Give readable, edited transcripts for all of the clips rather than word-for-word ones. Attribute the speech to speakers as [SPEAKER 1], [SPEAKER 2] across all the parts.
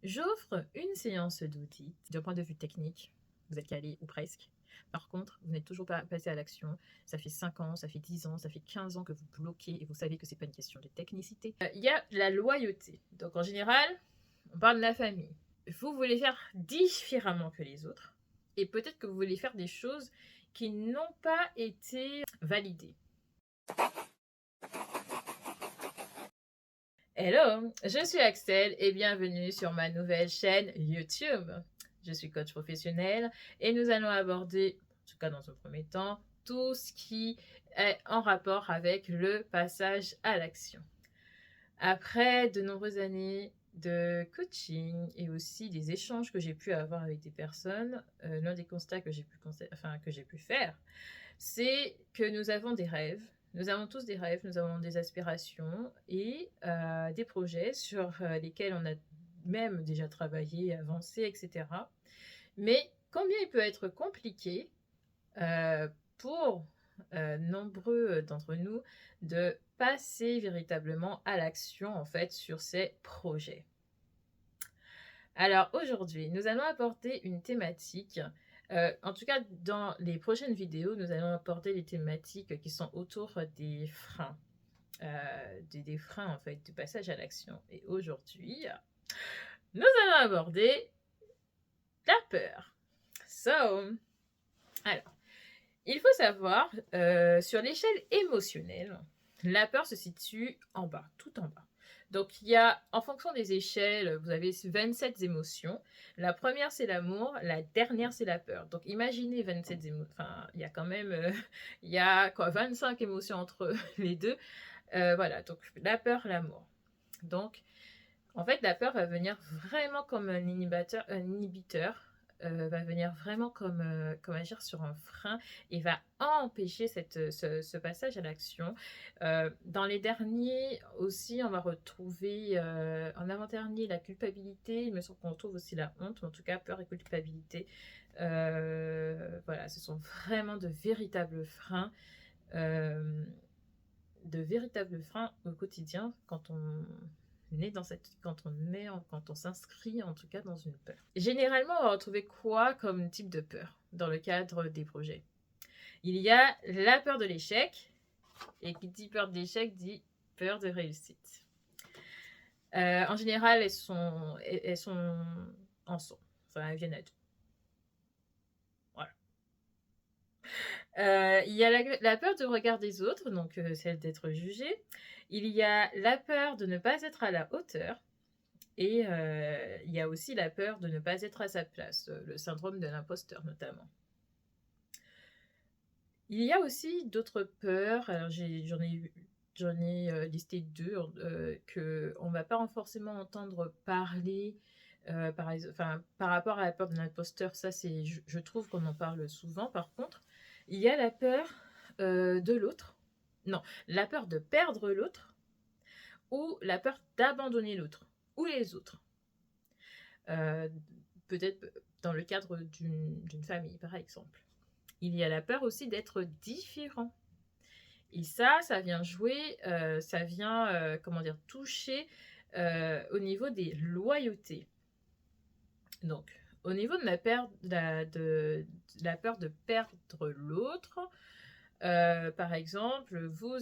[SPEAKER 1] J'offre une séance d'audit d'un point de vue technique. Vous êtes calé ou presque. Par contre, vous n'êtes toujours pas passé à l'action. Ça fait 5 ans, ça fait 10 ans, ça fait 15 ans que vous bloquez et vous savez que ce n'est pas une question de technicité. Il y a la loyauté. Donc en général, on parle de la famille. Vous voulez faire différemment que les autres et peut-être que vous voulez faire des choses qui n'ont pas été validées. Hello, je suis Axel et bienvenue sur ma nouvelle chaîne YouTube. Je suis coach professionnel et nous allons aborder, en tout cas dans un premier temps, tout ce qui est en rapport avec le passage à l'action. Après de nombreuses années de coaching et aussi des échanges que j'ai pu avoir avec des personnes, l'un des constats que j'ai pu faire, c'est que nous avons des rêves. Nous avons tous des rêves, nous avons des aspirations et des projets sur lesquels on a même déjà travaillé, avancé, etc. Mais combien il peut être compliqué pour nombreux d'entre nous de passer véritablement à l'action en fait sur ces projets. Alors aujourd'hui, nous allons apporter une thématique. En tout cas, dans les prochaines vidéos, nous allons apporter des thématiques qui sont autour des freins. Des freins, en fait, du passage à l'action. Et aujourd'hui, nous allons aborder la peur. Alors, il faut savoir, sur l'échelle émotionnelle, la peur se situe en bas, tout en bas. Donc, il y a, en fonction des échelles, vous avez 27 émotions. La première, c'est l'amour. La dernière, c'est la peur. Donc, imaginez 27 émotions. Enfin, il y a quand même, il y a quoi, 25 émotions entre les deux. Voilà, donc la peur, l'amour. Donc, en fait, la peur va venir vraiment comme un inhibiteur, va venir vraiment comme agir sur un frein et va empêcher ce passage à l'action. Dans les derniers aussi, on va retrouver en avant-dernier la culpabilité. Il me semble qu'on retrouve aussi la honte, mais en tout cas peur et culpabilité. Voilà, ce sont vraiment de véritables freins. Au quotidien quand on quand on s'inscrit en tout cas dans une peur. Généralement, on va retrouver quoi comme type de peur dans le cadre des projets? Il y a la peur de l'échec, et qui dit peur de l'échec dit peur de réussite. En général, elles sont ensemble. Enfin, elles viennent à deux. Voilà. Il y a la peur du regard des autres, donc celle d'être jugé. Il y a la peur de ne pas être à la hauteur. Et il y a aussi la peur de ne pas être à sa place, le syndrome de l'imposteur notamment. Il y a aussi d'autres peurs, alors j'en ai listé deux qu'on ne va pas forcément entendre parler par rapport à la peur de l'imposteur. Ça, je trouve qu'on en parle souvent. Par contre, il y a la peur de l'autre. Non, la peur de perdre l'autre ou la peur d'abandonner l'autre ou les autres. Peut-être dans le cadre d'une famille, par exemple. Il y a la peur aussi d'être différent. Et ça vient jouer, toucher au niveau des loyautés. Donc, au niveau de la peur de perdre l'autre, par exemple, vous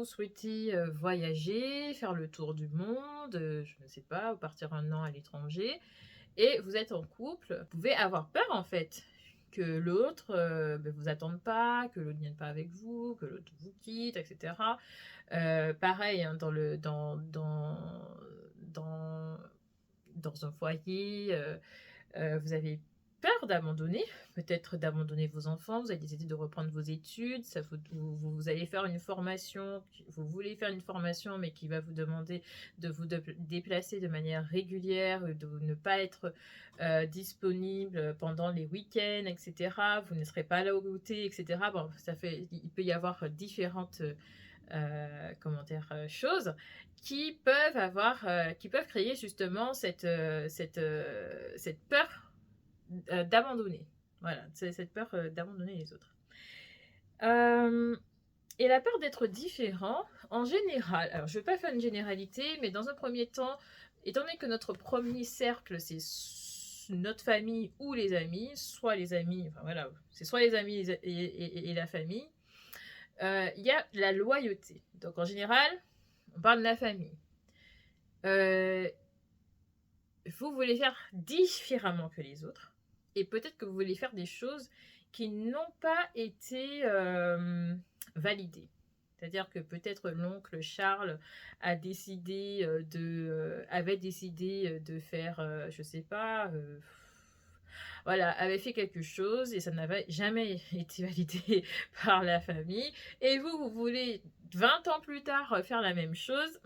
[SPEAKER 1] souhaitez voyager, faire le tour du monde, je ne sais pas, ou partir un an à l'étranger, et vous êtes en couple, vous pouvez avoir peur en fait que l'autre vous attende pas, que l'autre ne vienne pas avec vous, que l'autre vous quitte, etc. Pareil, hein, dans un foyer, vous avez peur d'abandonner, peut-être d'abandonner vos enfants, vous avez décidé de reprendre vos études, vous allez faire une formation, vous voulez faire une formation, mais qui va vous demander de vous déplacer de manière régulière, de ne pas être disponible pendant les week-ends, etc. Vous ne serez pas là au goûter, etc. Bon, il peut y avoir différentes choses qui peuvent créer justement cette peur d'abandonner. Voilà, c'est cette peur d'abandonner les autres. Et la peur d'être différent, en général, alors je ne vais pas faire une généralité, mais dans un premier temps, étant donné que notre premier cercle, c'est notre famille ou les amis, soit les amis, enfin voilà, c'est soit les amis et la famille, il y a la loyauté. Donc en général, on parle de la famille. Vous voulez faire différemment que les autres, et peut-être que vous voulez faire des choses qui n'ont pas été validées. C'est-à-dire que peut-être l'oncle Charles avait décidé de faire, je sais pas, voilà, avait fait quelque chose et ça n'avait jamais été validé par la famille. Et vous voulez 20 ans plus tard faire la même chose.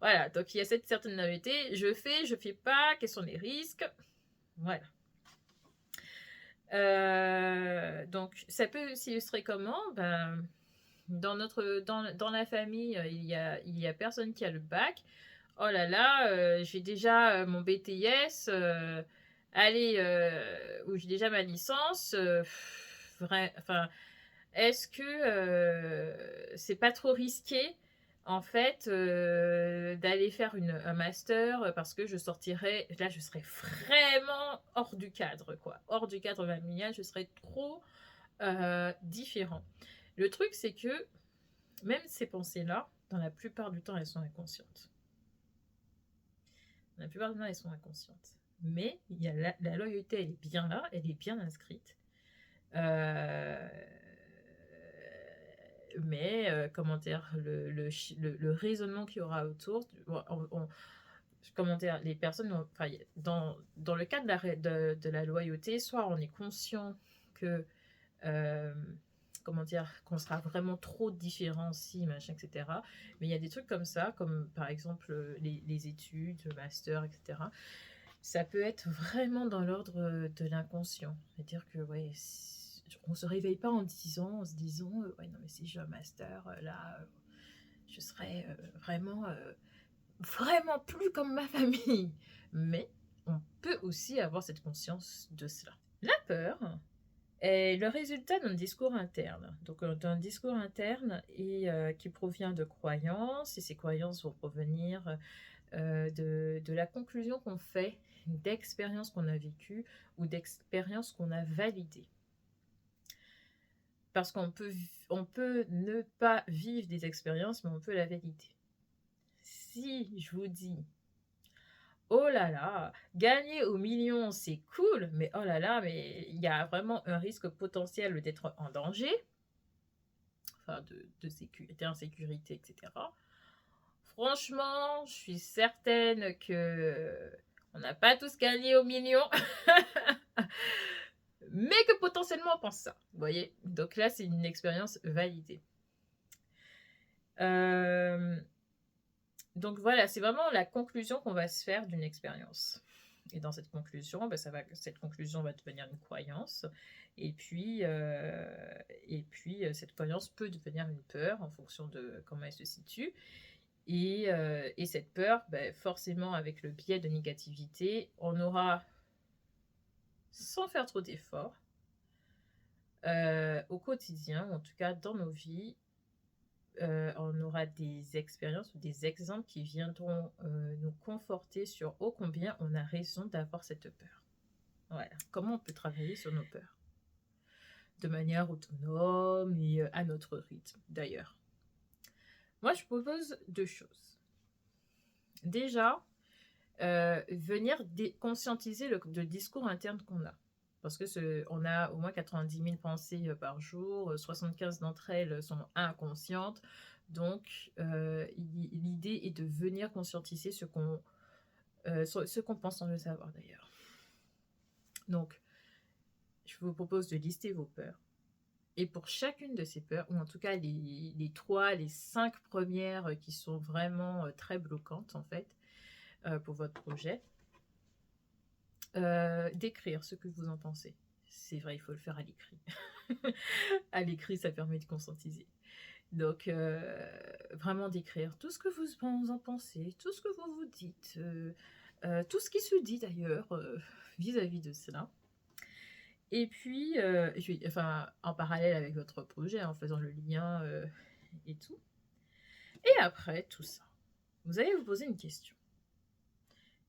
[SPEAKER 1] Voilà, donc il y a cette certaine naïveté. Je fais pas, quels sont les risques? Voilà. Donc ça peut s'illustrer comment? Ben, dans la famille, il y a personne qui a le bac. Oh là là, j'ai déjà mon BTS, allez, ou j'ai déjà ma licence. Enfin, est-ce que c'est pas trop risqué en fait d'aller faire un master parce que je sortirais, là je serais vraiment hors du cadre, quoi, hors du cadre familial, je serais trop différent. Le truc c'est que même ces pensées-là, dans la plupart du temps, elles sont inconscientes. La plupart du temps, elles sont inconscientes. Mais il y a la loyauté, elle est bien là, elle est bien inscrite. Mais comment dire, le raisonnement qu'il y aura autour, comment dire, les personnes, enfin, dans le cadre de la loyauté, soit on est conscient que comment dire, qu'on sera vraiment trop différents si, machin, etc. Mais il y a des trucs comme ça, comme par exemple les études, le master, etc. Ça peut être vraiment dans l'ordre de l'inconscient. C'est-à-dire que, ouais, on se réveille pas en se disant, ouais, non, mais si j'ai un master, là, je serais vraiment plus comme ma famille. Mais on peut aussi avoir cette conscience de cela. La peur est le résultat d'un discours interne. Donc d'un discours interne et qui provient de croyances, et ces croyances vont provenir de la conclusion qu'on fait d'expériences qu'on a vécues ou d'expériences qu'on a validées. Parce qu'on peut ne pas vivre des expériences, mais on peut la valider. Si je vous dis, oh là là, gagner aux millions, c'est cool, mais oh là là, mais il y a vraiment un risque potentiel d'être en danger, enfin de sécurité, insécurité, etc. Franchement, je suis certaine que on n'a pas tous gagné aux millions, mais que potentiellement on pense ça. Vous voyez? Donc là, c'est une expérience validée. Donc voilà, c'est vraiment la conclusion qu'on va se faire d'une expérience. Et dans cette conclusion, ben cette conclusion va devenir une croyance. Et puis cette croyance peut devenir une peur en fonction de comment elle se situe. Et cette peur, ben, forcément, avec le biais de négativité, on aura, sans faire trop d'efforts, au quotidien, ou en tout cas dans nos vies, on aura des expériences ou des exemples qui viendront nous conforter sur ô combien on a raison d'avoir cette peur. Voilà. Comment on peut travailler sur nos peurs de manière autonome et à notre rythme, d'ailleurs. Moi, je propose 2 choses. Déjà, venir conscientiser le discours interne qu'on a. Parce que on a au moins 90 000 pensées par jour, 75 d'entre elles sont inconscientes. Donc, l'idée est de venir conscientiser ce qu'on pense sans le savoir d'ailleurs. Donc, je vous propose de lister vos peurs. Et pour chacune de ces peurs, ou en tout cas les 3, les 5 premières qui sont vraiment très bloquantes en fait, pour votre projet, d'écrire ce que vous en pensez. C'est vrai, il faut le faire à l'écrit. À l'écrit, ça permet de conscientiser. Donc, vraiment d'écrire tout ce que vous en pensez, tout ce que vous vous dites, tout ce qui se dit d'ailleurs vis-à-vis de cela. Et puis, enfin, en parallèle avec votre projet, en faisant le lien et tout. Et après tout ça, vous allez vous poser une question.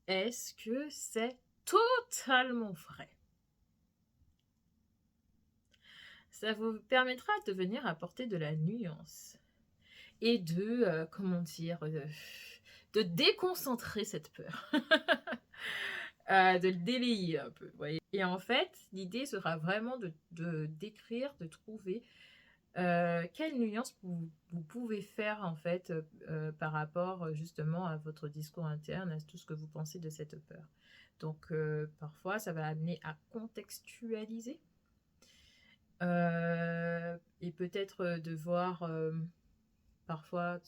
[SPEAKER 1] est-ce que c'est totalement vrai? Ça vous permettra de venir apporter de la nuance et comment dire, de déconcentrer cette peur, de le délayer un peu, vous voyez? Et en fait, l'idée sera vraiment de d'écrire, de trouver, quelle nuance vous pouvez faire en fait, par rapport, justement à votre discours interne, à tout ce que vous pensez de cette peur. Donc parfois ça va amener à contextualiser, et peut-être, de voir, parfois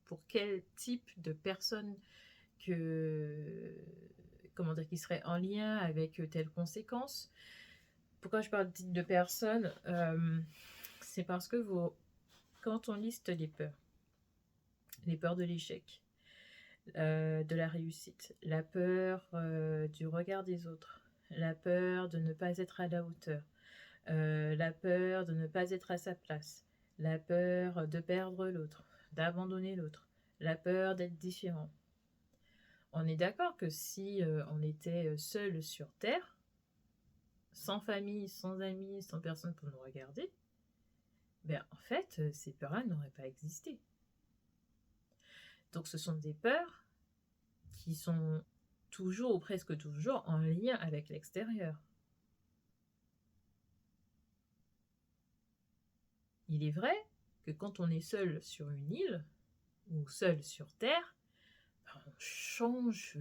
[SPEAKER 1] pour quel type de personne que comment dire? Qui serait en lien avec, telle conséquence. Pourquoi je parle de type de personne? C'est parce que quand on liste les peurs de l'échec, de la réussite, la peur, du regard des autres, la peur de ne pas être à la hauteur, la peur de ne pas être à sa place, la peur de perdre l'autre, d'abandonner l'autre, la peur d'être différent. On est d'accord que si on était seul sur Terre, sans famille, sans amis, sans personne pour nous regarder, ben en fait, ces peurs-là n'auraient pas existé. Donc ce sont des peurs qui sont toujours ou presque toujours en lien avec l'extérieur. Il est vrai que quand on est seul sur une île ou seul sur Terre, on change.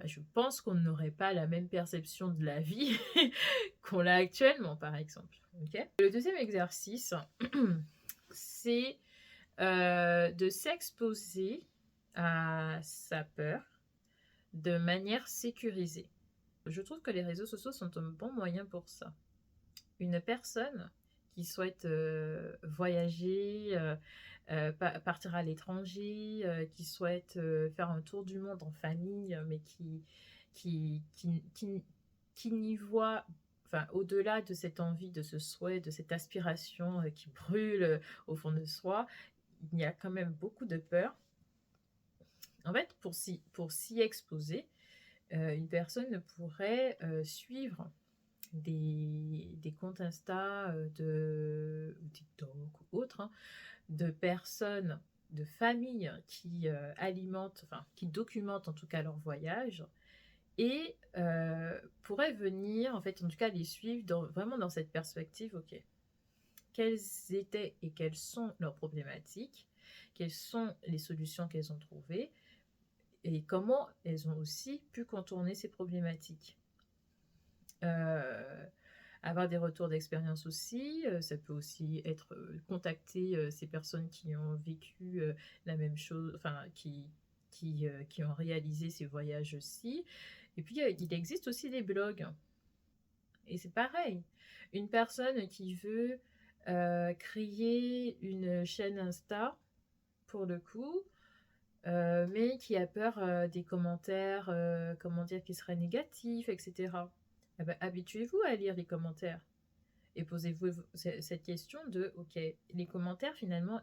[SPEAKER 1] Je pense qu'on n'aurait pas la même perception de la vie qu'on l'a actuellement, par exemple. Okay. Le deuxième exercice, c'est de s'exposer à sa peur de manière sécurisée. Je trouve que les réseaux sociaux sont un bon moyen pour ça. Une personne qui souhaite voyager, partir à l'étranger, qui souhaite faire un tour du monde en famille, mais qui n'y voit, enfin, au-delà de cette envie, de ce souhait, de cette aspiration qui brûle au fond de soi, il y a quand même beaucoup de peur. En fait, pour s'y exposer, une personne pourrait suivre des comptes Insta, ou TikTok ou autres, hein, de personnes, de familles qui alimentent, enfin qui documentent en tout cas leur voyage et pourraient venir, en fait, en tout cas les suivre vraiment dans cette perspective, ok, quelles étaient et quelles sont leurs problématiques, quelles sont les solutions qu'elles ont trouvées et comment elles ont aussi pu contourner ces problématiques. Avoir des retours d'expérience aussi, ça peut aussi être contacter ces personnes qui ont vécu la même chose, enfin qui ont réalisé ces voyages aussi. Et puis il existe aussi des blogs. Et c'est pareil, une personne qui veut créer une chaîne Insta, pour le coup, mais qui a peur des commentaires, comment dire, qui seraient négatifs, etc. Eh ben, habituez-vous à lire les commentaires et posez-vous cette question de, ok, les commentaires finalement,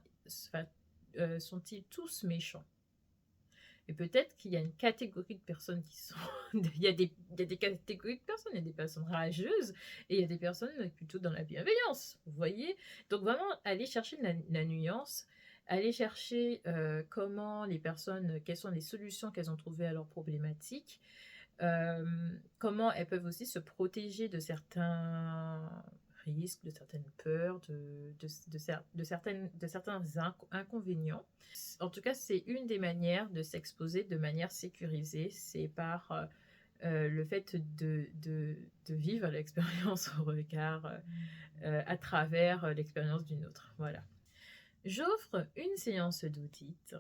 [SPEAKER 1] sont-ils tous méchants? Et peut-être qu'il y a une catégorie de personnes qui sont... il y a des catégories de personnes, il y a des personnes rageuses et il y a des personnes plutôt dans la bienveillance, vous voyez? Donc vraiment, aller chercher la nuance, aller chercher comment les personnes, quelles sont les solutions qu'elles ont trouvées à leurs problématiques, comment elles peuvent aussi se protéger de certains risques, de certaines peurs, de certains inconvénients. En tout cas, c'est une des manières de s'exposer de manière sécurisée, c'est par le fait de vivre l'expérience au regard, à travers l'expérience d'une autre. Voilà. J'offre une séance d'audit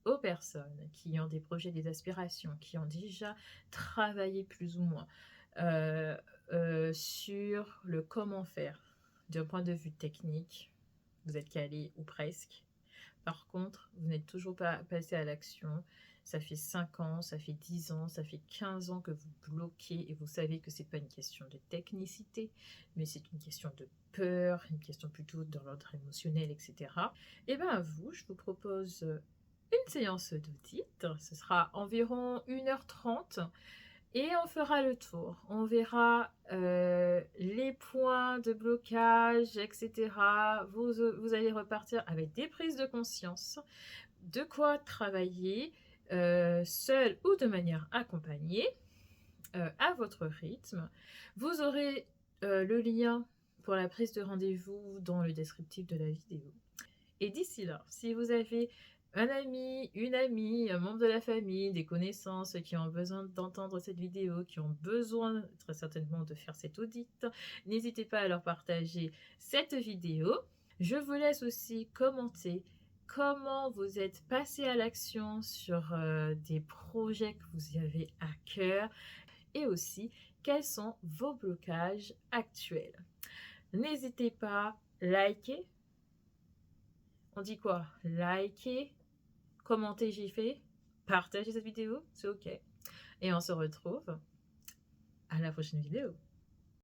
[SPEAKER 1] aux personnes qui ont des projets, des aspirations, qui ont déjà travaillé plus ou moins sur le comment faire d'un point de vue technique. Vous êtes calé ou presque. Par contre, vous n'êtes toujours pas passé à l'action. Ça fait 5 ans, ça fait 10 ans, ça fait 15 ans que vous bloquez et vous savez que ce n'est pas une question de technicité, mais c'est une question de peur, une question plutôt dans l'ordre émotionnel, etc. Et bien à vous, je vous propose une séance d'audit. Ce sera environ 1h30 et on fera le tour. On verra les points de blocage, etc. Vous allez repartir avec des prises de conscience, de quoi travailler seul ou de manière accompagnée à votre rythme. Vous aurez le lien pour la prise de rendez-vous dans le descriptif de la vidéo. Et d'ici là, si vous avez un ami, une amie, un membre de la famille, des connaissances qui ont besoin d'entendre cette vidéo, qui ont besoin très certainement de faire cet audit, n'hésitez pas à leur partager cette vidéo. Je vous laisse aussi commenter comment vous êtes passé à l'action sur des projets que vous avez à cœur et aussi quels sont vos blocages actuels. N'hésitez pas, likez. On dit quoi? Likez, commentez, j'y fais, partagez cette vidéo, c'est ok. Et on se retrouve à la prochaine vidéo.